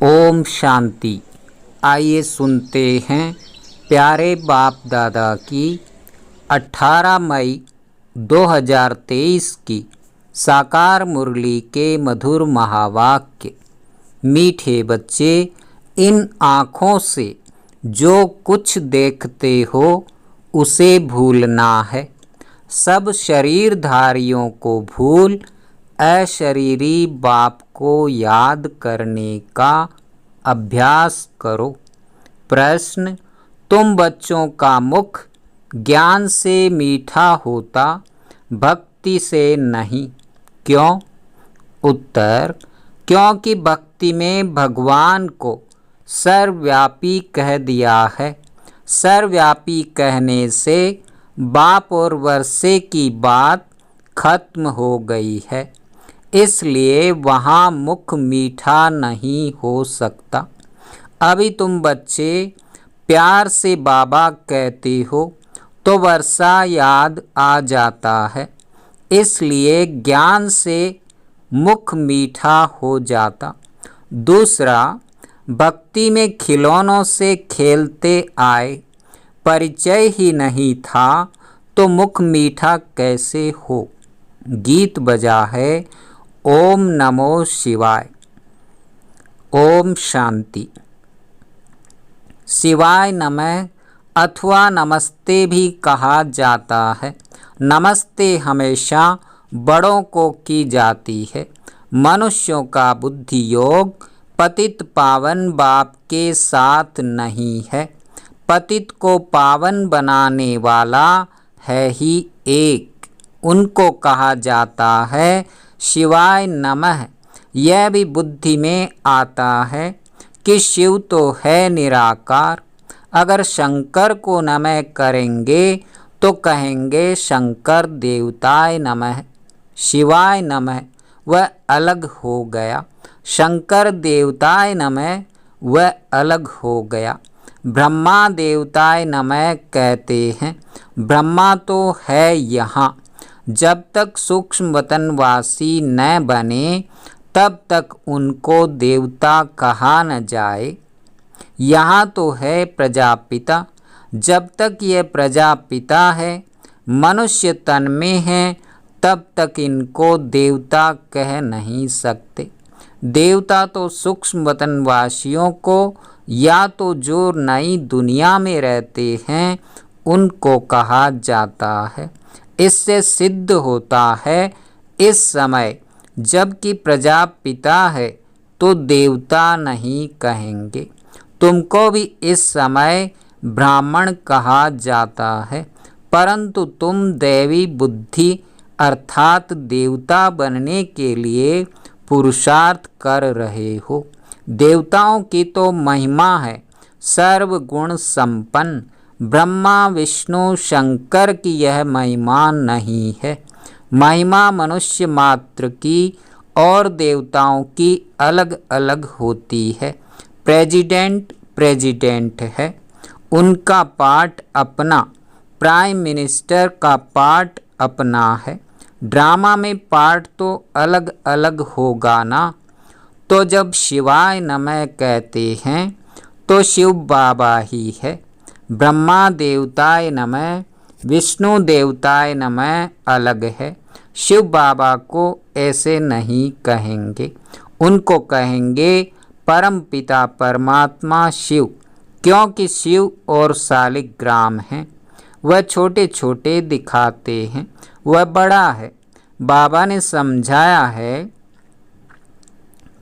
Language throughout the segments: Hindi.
ओम शांति। आइए सुनते हैं प्यारे बाप दादा की 18 मई 2023 की साकार मुरली के मधुर महावाक्य। मीठे बच्चे, इन आँखों से जो कुछ देखते हो उसे भूलना है। सब शरीरधारियों को भूल अशरीरी बाप को याद करने का अभ्यास करो। प्रश्न: तुम बच्चों का मुख ज्ञान से मीठा होता, भक्ति से नहीं, क्यों? उत्तर: क्योंकि भक्ति में भगवान को सर्वव्यापी कह दिया है। सर्वव्यापी कहने से बाप और वर्षे की बात खत्म हो गई है, इसलिए वहाँ मुख मीठा नहीं हो सकता। अभी तुम बच्चे प्यार से बाबा कहते हो तो वर्षा याद आ जाता है, इसलिए ज्ञान से मुख मीठा हो जाता। दूसरा, भक्ति में खिलौनों से खेलते आए, परिचय ही नहीं था तो मुख मीठा कैसे हो। गीत बजा है ओम नमो शिवाय। ओम शांति। शिवाय नमः अथवा नमस्ते भी कहा जाता है। नमस्ते हमेशा बड़ों को की जाती है। मनुष्यों का बुद्धि योग पतित पावन बाप के साथ नहीं है। पतित को पावन बनाने वाला है ही एक, उनको कहा जाता है शिवाय नमः। यह भी बुद्धि में आता है कि शिव तो है निराकार। अगर शंकर को नमः करेंगे तो कहेंगे शंकर देवताय नमः। शिवाय नमः वह अलग हो गया, शंकर देवताय नमः वह अलग हो गया। ब्रह्मा देवताय नमः कहते हैं। ब्रह्मा तो है यहाँ। जब तक सूक्ष्म वतनवासी न बने तब तक उनको देवता कहा न जाए। यहाँ तो है प्रजापिता। जब तक यह प्रजापिता है, मनुष्य तन में है, तब तक इनको देवता कह नहीं सकते। देवता तो सूक्ष्म वतनवासियों को या तो जो नई दुनिया में रहते हैं उनको कहा जाता है। इससे सिद्ध होता है इस समय जबकि प्रजापिता है तो देवता नहीं कहेंगे। तुमको भी इस समय ब्राह्मण कहा जाता है, परंतु तुम दैवी बुद्धि अर्थात देवता बनने के लिए पुरुषार्थ कर रहे हो। देवताओं की तो महिमा है सर्वगुण संपन्न। ब्रह्मा विष्णु शंकर की यह महिमा नहीं है। महिमा मनुष्य मात्र की और देवताओं की अलग अलग होती है। प्रेसिडेंट है, उनका पार्ट अपना, प्राइम मिनिस्टर का पार्ट अपना है। ड्रामा में पार्ट तो अलग अलग होगा ना। तो जब शिवाय नमः कहते हैं तो शिव बाबा ही है। ब्रह्मा देवताय नमः, विष्णु देवताय नमः अलग है। शिव बाबा को ऐसे नहीं कहेंगे, उनको कहेंगे परम पिता परमात्मा शिव, क्योंकि शिव और शालिग्राम हैं। वह छोटे छोटे दिखाते हैं, वह बड़ा है। बाबा ने समझाया है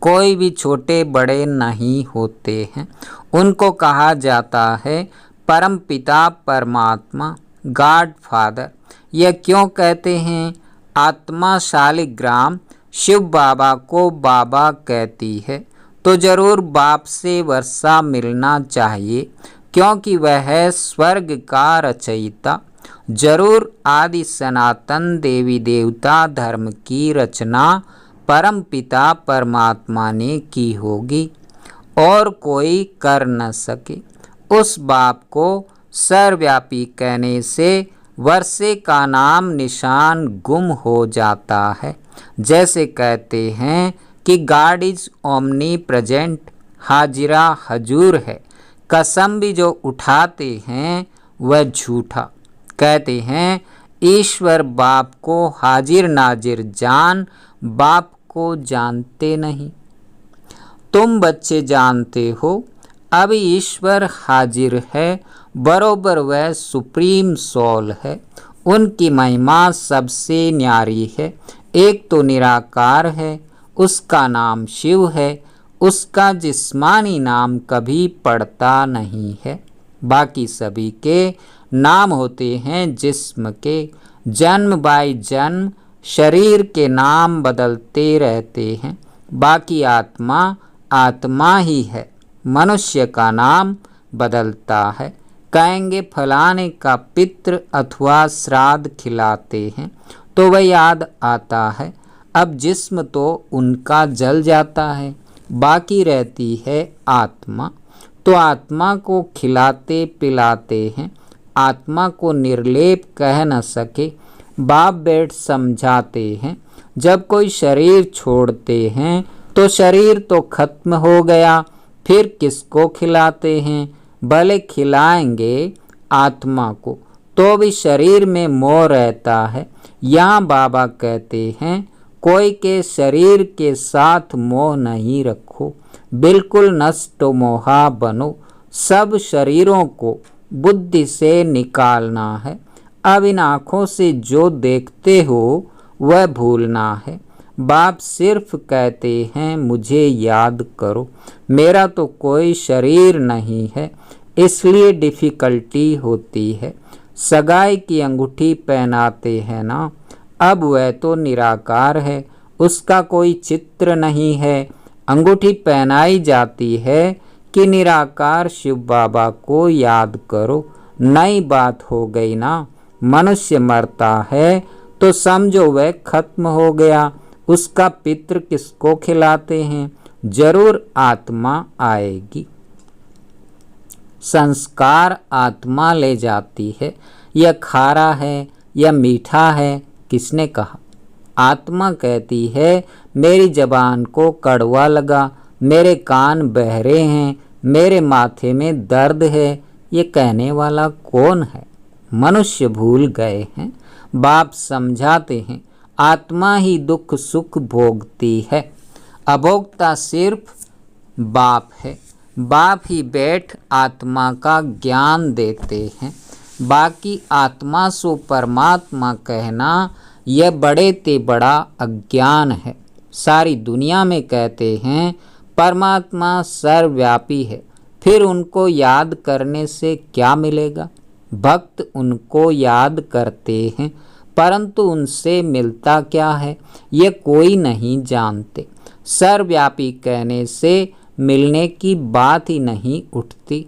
कोई भी छोटे बड़े नहीं होते हैं। उनको कहा जाता है परम पिता परमात्मा, गॉड फादर। यह क्यों कहते हैं? आत्मा शालिग्राम शिव बाबा को बाबा कहती है तो जरूर बाप से वर्षा मिलना चाहिए, क्योंकि वह है स्वर्ग का रचयिता। जरूर आदि सनातन देवी देवता धर्म की रचना परम पिता परमात्मा ने की होगी और कोई कर न सके। उस बाप को सर्वव्यापी कहने से वर्षे का नाम निशान गुम हो जाता है। जैसे कहते हैं कि गॉड इज ओमनी प्रेजेंट, हाजिरा हजूर है। कसम भी जो उठाते हैं वह झूठा। कहते हैं ईश्वर बाप को हाजिर नाजिर जान, बाप को जानते नहीं। तुम बच्चे जानते हो अब ईश्वर हाजिर है, बरोबर वह सुप्रीम सोल है। उनकी महिमा सबसे न्यारी है। एक तो निराकार है, उसका नाम शिव है। उसका जिस्मानी नाम कभी पड़ता नहीं है। बाकी सभी के नाम होते हैं जिस्म के। जन्म बाय जन्म शरीर के नाम बदलते रहते हैं। बाकी आत्मा आत्मा ही है। मनुष्य का नाम बदलता है। कहेंगे फलाने का पितृ अथवा श्राद्ध खिलाते हैं तो वह याद आता है। अब जिस्म तो उनका जल जाता है, बाकी रहती है आत्मा। तो आत्मा को खिलाते पिलाते हैं। आत्मा को निर्लेप कह न सके, बाप बैठ समझाते हैं। जब कोई शरीर छोड़ते हैं तो शरीर तो खत्म हो गया, फिर किसको खिलाते हैं? भले खिलाएंगे आत्मा को तो भी शरीर में मोह रहता है। यहाँ बाबा कहते हैं कोई के शरीर के साथ मोह नहीं रखो, बिल्कुल नष्ट मोहा बनो। सब शरीरों को बुद्धि से निकालना है। अब इन आँखों से जो देखते हो वह भूलना है। बाप सिर्फ कहते हैं मुझे याद करो। मेरा तो कोई शरीर नहीं है, इसलिए डिफ़िकल्टी होती है। सगाई की अंगूठी पहनाते हैं ना, अब वह तो निराकार है, उसका कोई चित्र नहीं है। अंगूठी पहनाई जाती है कि निराकार शिव बाबा को याद करो। नई बात हो गई ना। मनुष्य मरता है तो समझो वह खत्म हो गया। उसका पितृ किसको खिलाते हैं? जरूर आत्मा आएगी। संस्कार आत्मा ले जाती है। यह खारा है या मीठा है, किसने कहा? आत्मा कहती है मेरी जबान को कड़वा लगा, मेरे कान बहरे हैं, मेरे माथे में दर्द है। ये कहने वाला कौन है? मनुष्य भूल गए हैं। बाप समझाते हैं आत्मा ही दुख सुख भोगती है। अभोक्ता सिर्फ बाप है। बाप ही बैठ आत्मा का ज्ञान देते हैं। बाकी आत्मा सो परमात्मा कहना यह बड़े ते बड़ा अज्ञान है। सारी दुनिया में कहते हैं परमात्मा सर्वव्यापी है, फिर उनको याद करने से क्या मिलेगा? भक्त उनको याद करते हैं, परंतु उनसे मिलता क्या है ये कोई नहीं जानते। सर्वव्यापी कहने से मिलने की बात ही नहीं उठती।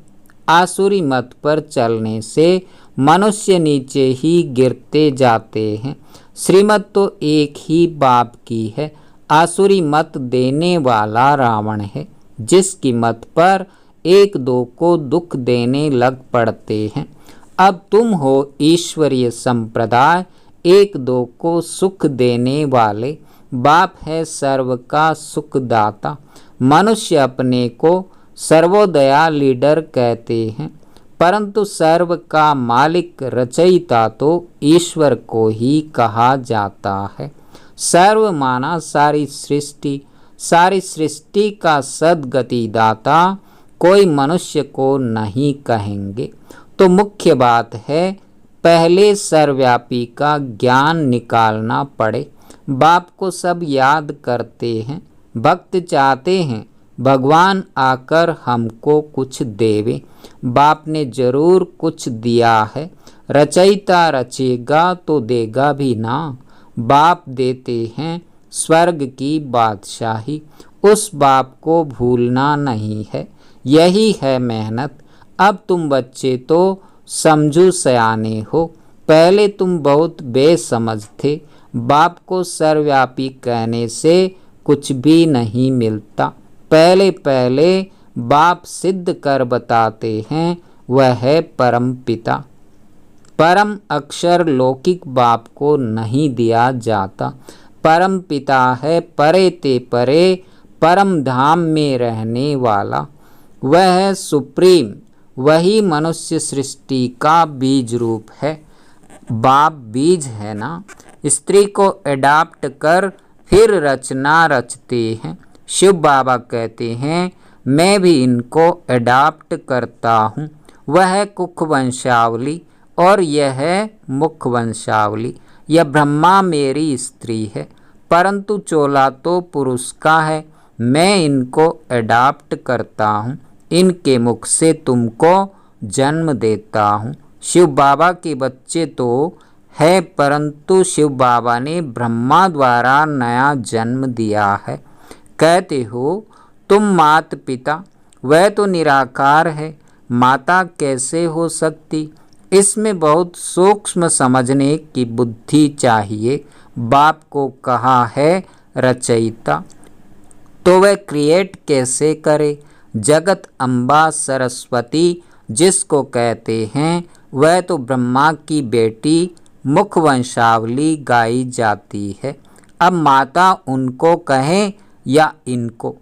आसुरी मत पर चलने से मनुष्य नीचे ही गिरते जाते हैं। श्रीमत तो एक ही बाप की है। आसुरी मत देने वाला रावण है, जिसकी मत पर एक दो को दुख देने लग पड़ते हैं। अब तुम हो ईश्वरीय संप्रदाय, एक दो को सुख देने वाले। बाप है सर्व का सुखदाता। मनुष्य अपने को सर्वोदया लीडर कहते हैं, परंतु सर्व का मालिक रचयिता तो ईश्वर को ही कहा जाता है। सर्व माना सारी सृष्टि, सारी सृष्टि का सद्गति दाता कोई मनुष्य को नहीं कहेंगे। तो मुख्य बात है पहले सर्वव्यापी का ज्ञान निकालना पड़े। बाप को सब याद करते हैं। भक्त चाहते हैं भगवान आकर हमको कुछ देवे। बाप ने जरूर कुछ दिया है। रचयिता रचेगा तो देगा भी ना। बाप देते हैं स्वर्ग की बादशाही, उस बाप को भूलना नहीं है। यही है मेहनत। अब तुम बच्चे तो समझू सयाने हो, पहले तुम बहुत बेसमझ थे। बाप को सर्वव्यापी कहने से कुछ भी नहीं मिलता। पहले पहले बाप सिद्ध कर बताते हैं वह है परम पिता। परम अक्षर लौकिक बाप को नहीं दिया जाता। परम पिता है परे ते परे, परम धाम में रहने वाला, वह है सुप्रीम, वही मनुष्य सृष्टि का बीज रूप है। बाप बीज है ना, स्त्री को एडाप्ट कर फिर रचना रचते हैं। शिव बाबा कहते हैं मैं भी इनको एडाप्ट करता हूँ। वह है कुख वंशावली और यह है मुख वंशावली। यह ब्रह्मा मेरी स्त्री है, परंतु चोला तो पुरुष का है। मैं इनको एडाप्ट करता हूँ, इनके मुख से तुमको जन्म देता हूँ। शिव बाबा के बच्चे तो है, परंतु शिव बाबा ने ब्रह्मा द्वारा नया जन्म दिया है। कहते हो तुम मात पिता, वह तो निराकार है, माता कैसे हो सकती? इसमें बहुत सूक्ष्म समझने की बुद्धि चाहिए। बाप को कहा है रचयिता, तो वह क्रिएट कैसे करे? जगत अम्बा सरस्वती जिसको कहते हैं, वह तो ब्रह्मा की बेटी मुख वंशावली गाई जाती है। अब माता उनको कहें या इनको,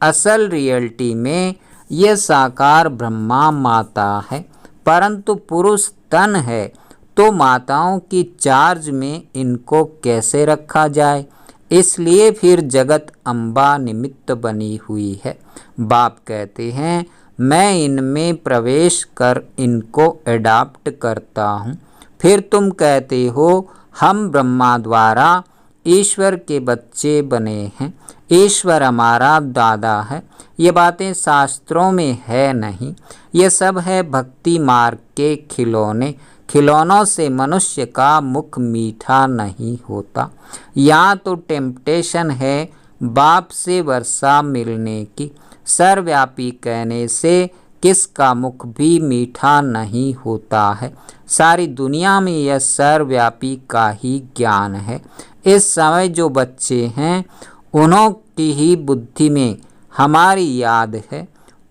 असल रियलिटी में ये साकार ब्रह्मा माता है, परंतु पुरुष तन है, तो माताओं की चार्ज में इनको कैसे रखा जाए? इसलिए फिर जगत अम्बा निमित्त बनी हुई है। बाप कहते हैं मैं इनमें प्रवेश कर इनको एडाप्ट करता हूँ। फिर तुम कहते हो हम ब्रह्मा द्वारा ईश्वर के बच्चे बने हैं, ईश्वर हमारा दादा है। ये बातें शास्त्रों में है नहीं, ये सब है भक्ति मार्ग के खिलौने। खिलौनों से मनुष्य का मुख मीठा नहीं होता। यहाँ तो टेम्पटेशन है बाप से वर्षा मिलने की, सर्वव्यापी कहने से किसका मुख भी मीठा नहीं होता है। सारी दुनिया में यह सर्वव्यापी का ही ज्ञान है। इस समय जो बच्चे हैं उन्हों की ही बुद्धि में हमारी याद है,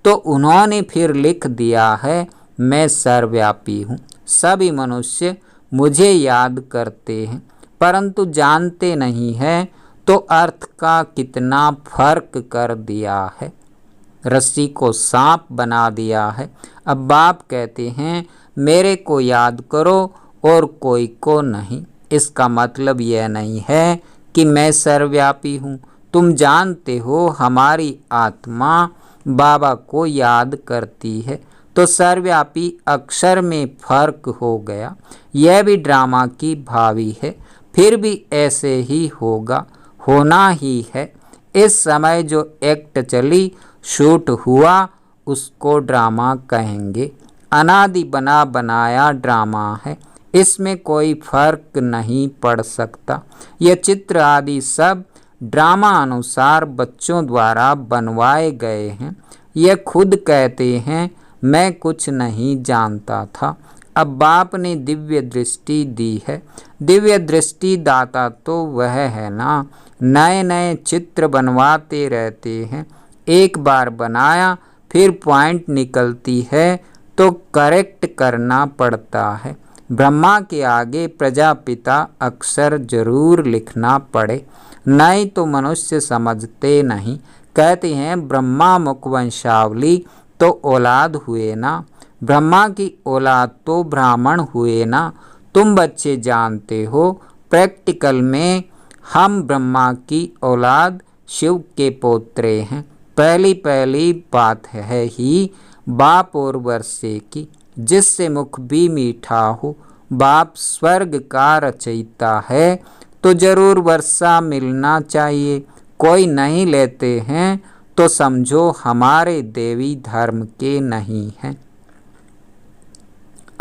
तो उन्होंने फिर लिख दिया है मैं सर्वव्यापी हूँ। सभी मनुष्य मुझे याद करते हैं, परंतु जानते नहीं हैं तो अर्थ का कितना फर्क कर दिया है, रस्सी को सांप बना दिया है। अब बाप कहते हैं मेरे को याद करो और कोई को नहीं। इसका मतलब यह नहीं है कि मैं सर्वव्यापी हूँ। तुम जानते हो हमारी आत्मा बाबा को याद करती है, तो सर्वव्यापी अक्षर में फर्क हो गया। यह भी ड्रामा की भावी है, फिर भी ऐसे ही होगा, होना ही है। इस समय जो एक्ट चली शूट हुआ उसको ड्रामा कहेंगे। अनादि बना बनाया ड्रामा है, इसमें कोई फर्क नहीं पड़ सकता। ये चित्र आदि सब ड्रामा अनुसार बच्चों द्वारा बनवाए गए हैं। ये खुद कहते हैं मैं कुछ नहीं जानता था। अब बाप ने दिव्य दृष्टि दी है। दिव्य दृष्टि दाता तो वह है ना, नए नए चित्र बनवाते रहते हैं। एक बार बनाया फिर पॉइंट निकलती है तो करेक्ट करना पड़ता है। ब्रह्मा के आगे प्रजापिता अक्षर जरूर लिखना पड़े, नहीं तो मनुष्य समझते नहीं। कहते हैं ब्रह्मा मुख वंशावली तो औलाद हुए ना, ब्रह्मा की औलाद तो ब्राह्मण हुए ना। तुम बच्चे जानते हो प्रैक्टिकल में हम ब्रह्मा की औलाद शिव के पोत्रे हैं। पहली बात है ही बाप और वर्षे की, जिससे मुख भी मीठा हो। बाप स्वर्ग का रचयिता है तो जरूर वर्षा मिलना चाहिए। कोई नहीं लेते हैं तो समझो हमारे देवी धर्म के नहीं हैं।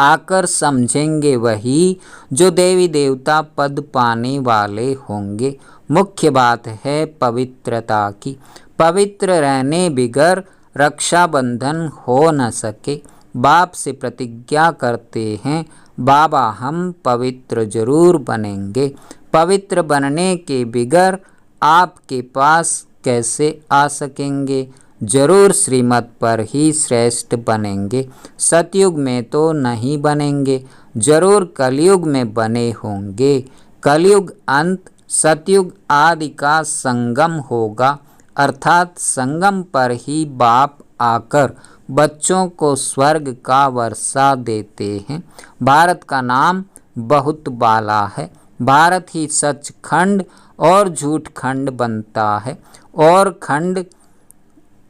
आकर समझेंगे वही जो देवी देवता पद पाने वाले होंगे। मुख्य बात है पवित्रता की। पवित्र रहने बिगर रक्षाबंधन हो न सके। बाप से प्रतिज्ञा करते हैं बाबा हम पवित्र जरूर बनेंगे। पवित्र बनने के बिगर आपके पास कैसे आ सकेंगे? जरूर श्रीमत पर ही श्रेष्ठ बनेंगे। सतयुग में तो नहीं बनेंगे, जरूर कलयुग में बने होंगे। कलयुग अंत, सतयुग आदि का संगम होगा। अर्थात संगम पर ही बाप आकर बच्चों को स्वर्ग का वर्षा देते हैं। भारत का नाम बहुत बाला है। भारत ही सचखंड और झूठ खंड बनता है, और खंड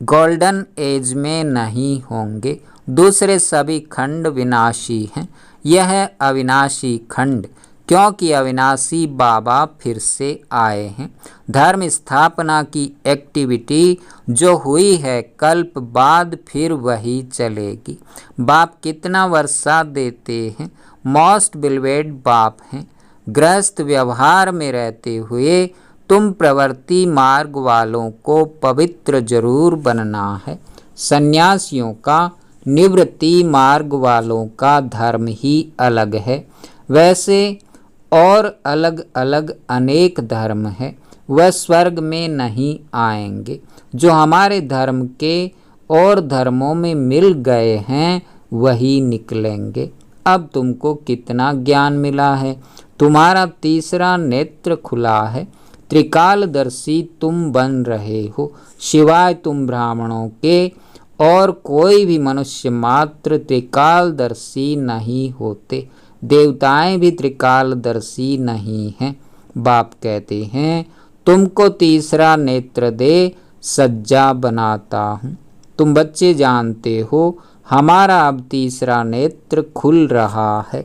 गोल्डन एज में नहीं होंगे। दूसरे सभी खंड विनाशी हैं। यह अविनाशी खंड, क्योंकि अविनाशी बाबा फिर से आए हैं। धर्म स्थापना की एक्टिविटी जो हुई है कल्प बाद फिर वही चलेगी। बाप कितना वर्षा देते हैं। मोस्ट बिलवेड बाप हैं। गृहस्थ व्यवहार में रहते हुए तुम प्रवृत्ति मार्ग वालों को पवित्र जरूर बनना है। सन्यासियों का निवृत्ति मार्ग वालों का धर्म ही अलग है। वैसे और अलग अलग अनेक धर्म है, वह स्वर्ग में नहीं आएंगे। जो हमारे धर्म के और धर्मों में मिल गए हैं वही निकलेंगे। अब तुमको कितना ज्ञान मिला है। तुम्हारा तीसरा नेत्र खुला है। त्रिकालदर्शी तुम बन रहे हो। सिवाय तुम ब्राह्मणों के और कोई भी मनुष्य मात्र त्रिकालदर्शी नहीं होते। देवताएं भी त्रिकालदर्शी नहीं हैं। बाप कहते हैं तुमको तीसरा नेत्र दे सज्जा बनाता हूँ। तुम बच्चे जानते हो हमारा अब तीसरा नेत्र खुल रहा है।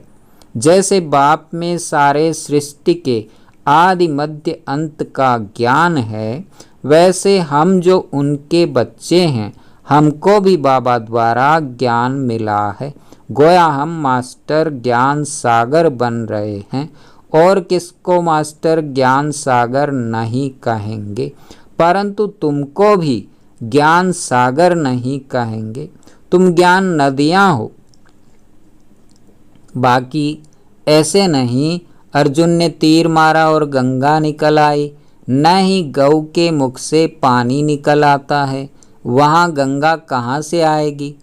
जैसे बाप में सारे सृष्टि के आदि मध्य अंत का ज्ञान है, वैसे हम जो उनके बच्चे हैं हमको भी बाबा द्वारा ज्ञान मिला है। गोया हम मास्टर ज्ञान सागर बन रहे हैं। और किसको मास्टर ज्ञान सागर नहीं कहेंगे, परंतु तुमको भी ज्ञान सागर नहीं कहेंगे। तुम ज्ञान नदियाँ हो। बाकी ऐसे नहीं अर्जुन ने तीर मारा और गंगा निकल आई, न ही गऊ के मुख से पानी निकल आता है। वहाँ गंगा कहाँ से आएगी।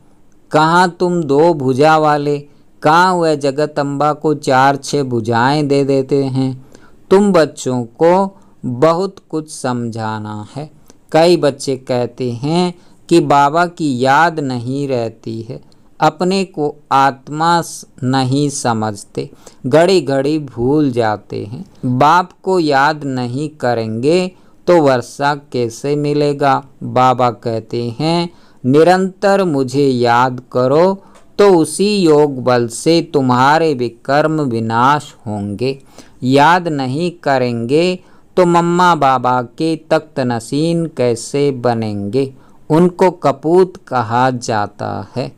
कहाँ तुम दो भुजा वाले, कहाँ वह जगत अम्बा को 4-6 भुजाएं दे देते हैं। तुम बच्चों को बहुत कुछ समझाना है। कई बच्चे कहते हैं कि बाबा की याद नहीं रहती है, अपने को आत्मा नहीं समझते, घड़ी घड़ी भूल जाते हैं। बाप को याद नहीं करेंगे तो वर्षा कैसे मिलेगा। बाबा कहते हैं निरंतर मुझे याद करो तो उसी योग बल से तुम्हारे विकर्म विनाश होंगे। याद नहीं करेंगे तो मम्मा बाबा के तख्त नसीन कैसे बनेंगे। उनको कपूत कहा जाता है।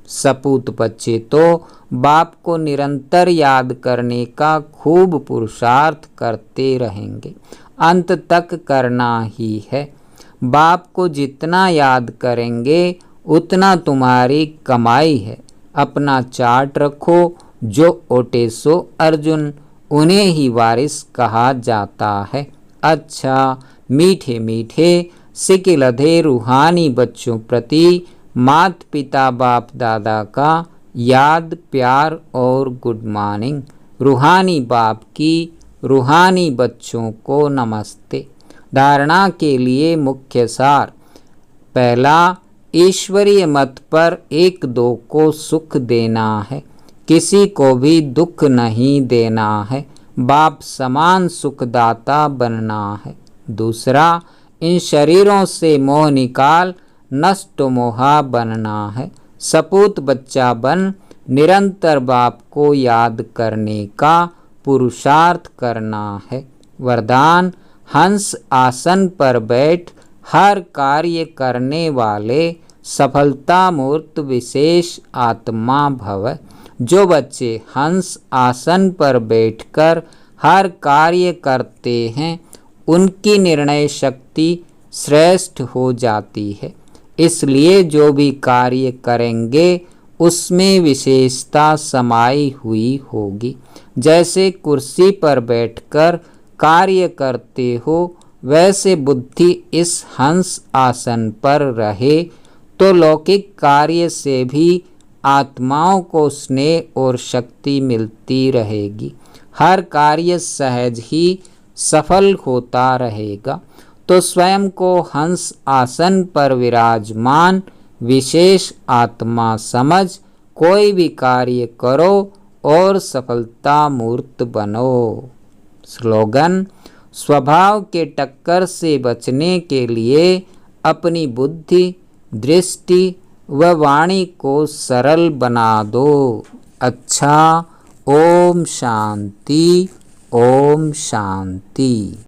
सपूत बच्चे तो बाप को निरंतर याद करने का खूब पुरुषार्थ करते रहेंगे, अंत तक करना ही है। बाप को जितना याद करेंगे उतना तुम्हारी कमाई है। अपना चार्ट रखो। जो ओटे सो अर्जुन, उन्हें ही वारिस कहा जाता है। अच्छा मीठे मीठे सिकिलधे रूहानी बच्चों प्रति मात पिता बाप दादा का याद प्यार और गुड मॉर्निंग। रूहानी बाप की रूहानी बच्चों को नमस्ते। धारणा के लिए मुख्य सार। पहला, ईश्वरीय मत पर एक दो को सुख देना है, किसी को भी दुख नहीं देना है। बाप समान सुखदाता बनना है। दूसरा, इन शरीरों से मोह निकाल नष्ट मोहा बनना है। सपूत बच्चा बन निरंतर बाप को याद करने का पुरुषार्थ करना है। वरदान, हंस आसन पर बैठ हर कार्य करने वाले सफलता मूर्त विशेष आत्मा भव। जो बच्चे हंस आसन पर बैठकर हर कार्य करते हैं उनकी निर्णय शक्ति श्रेष्ठ हो जाती है। इसलिए जो भी कार्य करेंगे उसमें विशेषता समाई हुई होगी। जैसे कुर्सी पर बैठकर कार्य करते हो, वैसे बुद्धि इस हंस आसन पर रहे तो लौकिक कार्य से भी आत्माओं को स्नेह और शक्ति मिलती रहेगी। हर कार्य सहज ही सफल होता रहेगा। तो स्वयं को हंस आसन पर विराजमान विशेष आत्मा समझ कोई भी कार्य करो और सफलता मूर्त बनो। स्लोगन: स्वभाव के टक्कर से बचने के लिए अपनी बुद्धि, दृष्टि व वाणी को सरल बना दो। अच्छा, ओम शांति, ओम शांति।